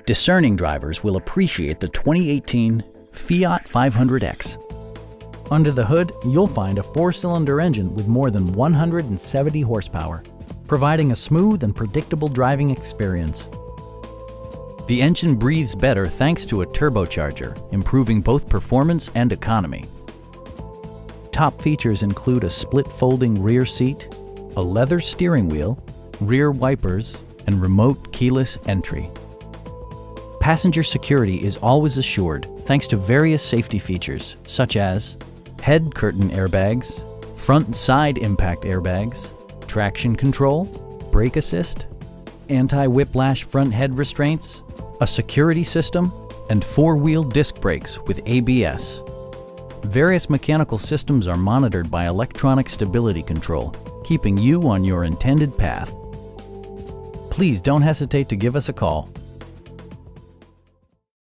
Discerning drivers will appreciate the 2018 Fiat 500X. Under the hood, you'll find a 4-cylinder engine with more than 170 horsepower, providing a smooth and predictable driving experience. The engine breathes better thanks to a turbocharger, improving both performance and economy. Top features include a split folding rear seat, a leather steering wheel, rear wipers, and remote keyless entry. Passenger security is always assured thanks to various safety features such as head curtain airbags, front and side impact airbags, traction control, brake assist, anti-whiplash front head restraints, a security system, and 4-wheel disc brakes with ABS. Various mechanical systems are monitored by electronic stability control, keeping you on your intended path. Please don't hesitate to give us a call.